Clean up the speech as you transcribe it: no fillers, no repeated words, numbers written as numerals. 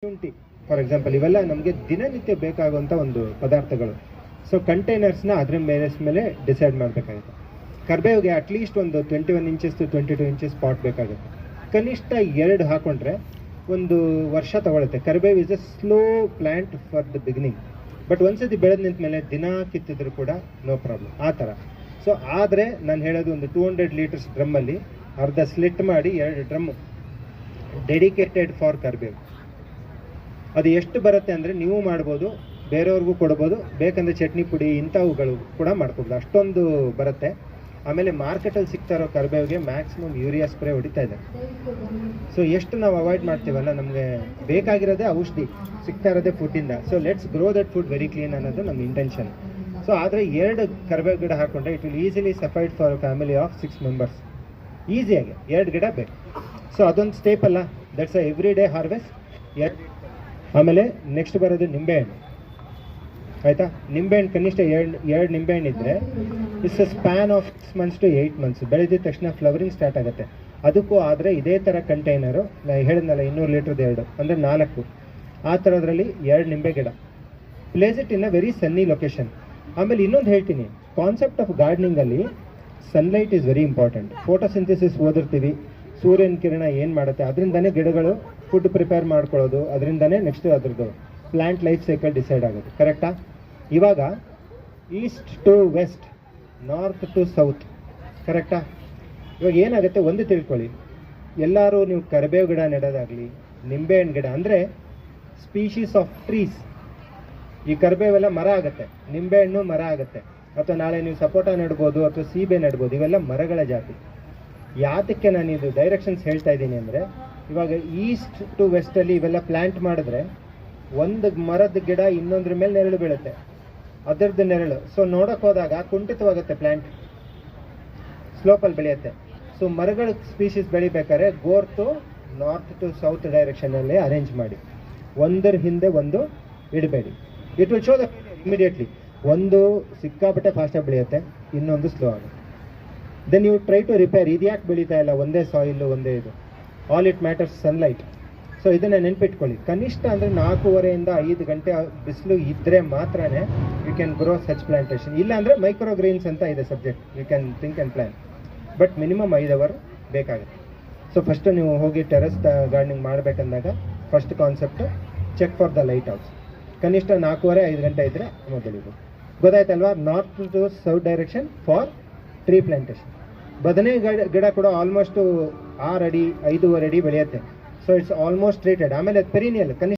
ಶುಂಠಿ for example, ಇವೆಲ್ಲ ನಮಗೆ ದಿನನಿತ್ಯ ಬೇಕಾಗುವಂಥ ಒಂದು ಪದಾರ್ಥಗಳು. ಸೊ ಕಂಟೈನರ್ಸ್ನ ಅದ್ರ ಮೇಲೆ ಡಿಸೈಡ್ ಮಾಡಬೇಕಾಗುತ್ತೆ. ಕರ್ಬೇವಿಗೆ ಅಟ್ಲೀಸ್ಟ್ ಒಂದು 21 ಇಂಚಸ್ to 22 ಇಂಚಸ್ ಪಾಟ್ ಬೇಕಾಗುತ್ತೆ. ಕನಿಷ್ಠ 2 ಹಾಕೊಂಡ್ರೆ ಒಂದು ವರ್ಷ ತಗೊಳುತ್ತೆ. ಕರ್ಬೇವ್ is a slow plant for the beginning, but ಒಂದ್ಸತಿ ಬೆಳೆದು ನಿಂತ ಮೇಲೆ ದಿನ ಕಿತ್ತಿದ್ರು ಕೂಡ ನೋ ಪ್ರಾಬ್ಲಮ್ ಆ ಥರ. ಸೊ ಆದರೆ ನಾನು ಹೇಳೋದು ಒಂದು 200 ಲೀಟರ್ಸ್ ಡ್ರಮ್ಮಲ್ಲಿ ಅರ್ಧ ಸ್ಲಿಟ್ ಮಾಡಿ 2 ಡ್ರಮ್ ಡೆಡಿಕೇಟೆಡ್ ಫಾರ್ ಕರ್ಬೇವ್. ಅದು ಎಷ್ಟು ಬರುತ್ತೆ ಅಂದರೆ ನೀವು ಮಾಡ್ಬೋದು, ಬೇರೆಯವ್ರಿಗೂ ಕೊಡ್ಬೋದು, ಬೇಕಂದರೆ ಚಟ್ನಿ ಪುಡಿ ಇಂಥವುಗಳು ಕೂಡ ಮಾಡ್ಕೊಬೋದು, ಅಷ್ಟೊಂದು ಬರುತ್ತೆ. ಆಮೇಲೆ ಮಾರ್ಕೆಟಲ್ಲಿ ಸಿಗ್ತಾ ಇರೋ ಕರ್ಬೇವಿಗೆ ಮ್ಯಾಕ್ಸಿಮಮ್ ಯೂರಿಯಾ ಸ್ಪ್ರೇ ಹೊಡಿತಾ ಇದೆ. ಸೊ ಎಷ್ಟು ನಾವು ಅವಾಯ್ಡ್ ಮಾಡ್ತೀವಲ್ಲ, ನಮಗೆ ಬೇಕಾಗಿರೋದೇ ಔಷಧಿ, ಸಿಗ್ತಾ ಇರೋದೇ ಫುಡ್ಡಿಂದ. So let's grow that food very clean ಅನ್ನೋದು ನಮ್ಮ ಇಂಟೆನ್ಷನ್. ಸೊ ಆದರೆ 2 ಕರ್ಬೇವು ಗಿಡ ಹಾಕೊಂಡ್ರೆ it will easily suffice for family of 6 members. ಈಸಿಯಾಗಿ 2 ಗಿಡ ಬೇಕು. ಸೊ ಅದೊಂದು ಸ್ಟೇಪ್ ಅಲ್ಲ, that's a every day harvest. ಆಮೇಲೆ ನೆಕ್ಸ್ಟ್ ಬರೋದು ನಿಂಬೆಹಣ್ಣು. ಆಯಿತಾ, ನಿಂಬೆಹಣ್ಣು ಕನಿಷ್ಠ 2 ನಿಂಬೆಹಣ್ಣು ಇದ್ದರೆ it's a span of 6 months to 8 months. ಬೆಳೆದಿದ ತಕ್ಷಣ ಫ್ಲವರಿಂಗ್ ಸ್ಟಾರ್ಟ್ ಆಗುತ್ತೆ. ಅದಕ್ಕೂ ಆದರೆ ಇದೇ ಥರ ಕಂಟೈನರು, ನಾನು ಹೇಳಿದ್ನಲ್ಲ 200 ಲೀಟ್ರದ್ದು 2 ಅಂದರೆ 4 ಆ ಥರದ್ರಲ್ಲಿ 2 ನಿಂಬೆ ಗಿಡ. Place it in a very sunny location. ಆಮೇಲೆ ಇನ್ನೊಂದು ಹೇಳ್ತೀನಿ, ಕಾನ್ಸೆಪ್ಟ್ ಆಫ್ ಗಾರ್ಡನಿಂಗಲ್ಲಿ sunlight is very important. Photosynthesis ಓದಿರ್ತೀವಿ, ಸೂರ್ಯನ ಕಿರಣ ಏನು ಮಾಡುತ್ತೆ, ಅದರಿಂದನೇ ಗಿಡಗಳು ಫುಡ್ ಪ್ರಿಪೇರ್ ಮಾಡ್ಕೊಳ್ಳೋದು, ಅದರಿಂದನೇ ನೆಕ್ಸ್ಟ್ ಅದ್ರದ್ದು ಪ್ಲ್ಯಾಂಟ್ ಲೈಫ್ ಸೈಕಲ್ ಡಿಸೈಡ್ ಆಗೋದು. ಕರೆಕ್ಟಾ? ಇವಾಗ east to west, north to south, ಕರೆಕ್ಟಾ? ಇವಾಗ ಏನಾಗುತ್ತೆ ಒಂದು ತಿಳ್ಕೊಳ್ಳಿ, ಎಲ್ಲರೂ ನೀವು ಕರಿಬೇವು ಗಿಡ ನೆಡೋದಾಗಲಿ, ನಿಂಬೆಹಣ್ಣು ಗಿಡ ಅಂದರೆ ಸ್ಪೀಶೀಸ್ ಆಫ್ ಟ್ರೀಸ್. ಈ ಕರಿಬೇವೆಲ್ಲ ಮರ ಆಗುತ್ತೆ, ನಿಂಬೆಹಣ್ಣು ಮರ ಆಗುತ್ತೆ, ಅಥವಾ ನಾಳೆ ನೀವು ಸಪೋಟ ನೆಡ್ಬೋದು ಅಥವಾ ಸೀಬೆ ನೆಡ್ಬೋದು, ಇವೆಲ್ಲ ಮರಗಳ ಜಾತಿ. ಯಾತಕ್ಕೆ ನಾನು ಇದು ಡೈರೆಕ್ಷನ್ಸ್ ಹೇಳ್ತಾ ಇದ್ದೀನಿ ಅಂದರೆ, ಇವಾಗ ಈಸ್ಟ್ ಟು ವೆಸ್ಟಲ್ಲಿ ಇವೆಲ್ಲ ಪ್ಲ್ಯಾಂಟ್ ಮಾಡಿದ್ರೆ ಒಂದು ಮರದ ಗಿಡ ಇನ್ನೊಂದ್ರ ಮೇಲೆ ನೆರಳು ಬೀಳುತ್ತೆ, ಅದರದ್ದು ನೆರಳು. ಸೊ ನೋಡೋಕೆ ಹೋದಾಗ ಕುಂಠಿತವಾಗುತ್ತೆ, ಪ್ಲ್ಯಾಂಟ್ ಸ್ಲೋಪಲ್ಲಿ ಬೆಳೆಯುತ್ತೆ. ಸೊ ಮರಗಳ ಸ್ಪೀಶೀಸ್ ಬೆಳಿಬೇಕಾದ್ರೆ ಗೋರ್ತು ನಾರ್ತ್ ಟು ಸೌತ್ ಡೈರೆಕ್ಷನಲ್ಲಿ ಅರೇಂಜ್ ಮಾಡಿ, ಒಂದರ ಹಿಂದೆ ಒಂದು ಇಡಬೇಡಿ. It will show the immediately. ಒಂದು ಸಿಕ್ಕಾಪಟ್ಟೆ ಫಾಸ್ಟಾಗಿ ಬೆಳೆಯುತ್ತೆ, ಇನ್ನೊಂದು ಸ್ಲೋ ಆಗುತ್ತೆ. Then you try to repair. ಇದು ಯಾಕೆ ಬೆಳೀತಾ ಇಲ್ಲ, ಒಂದೇ ಸಾಯಿಲು ಒಂದೇ ಇದು, all it matters sunlight. So ಇದನ್ನು ನೆನ್ಪಿಟ್ಕೊಳ್ಳಿ, ಕನಿಷ್ಠ ಅಂದರೆ 4:15 to 5 ಗಂಟೆ ಬಿಸಿಲು ಇದ್ದರೆ ಮಾತ್ರ you can grow such plantation. ಇಲ್ಲ ಅಂದರೆ ಮೈಕ್ರೋ ಗ್ರೀನ್ಸ್ ಅಂತ ಇದೆ subject, you can think and plan, but minimum 5 hours ಬೇಕಾಗುತ್ತೆ. ಸೊ ಫಸ್ಟು ನೀವು ಹೋಗಿ ಟೆರೆಸ್ ಗಾರ್ಡನಿಂಗ್ ಮಾಡಬೇಕಂದಾಗ first concept check for the light house. ಕನಿಷ್ಠ 4:30-5 ಗಂಟೆ ಇದ್ದರೆ ಬೆಳಿಬೋದು. ಗೊತ್ತಾಯ್ತಲ್ವಾ? North to south direction for tree plantation. ಬದನೆ ಗಿಡ ಕೂಡ ಆಲ್ಮೋಸ್ಟು 6 ಅಡಿ 5.5 ಅಡಿ ಬೆಳೆಯುತ್ತೆ. So it's almost treated. ಆಮೇಲೆ ಪೆರಿನಿಯಲ್ ಕನಿಷ್ಠ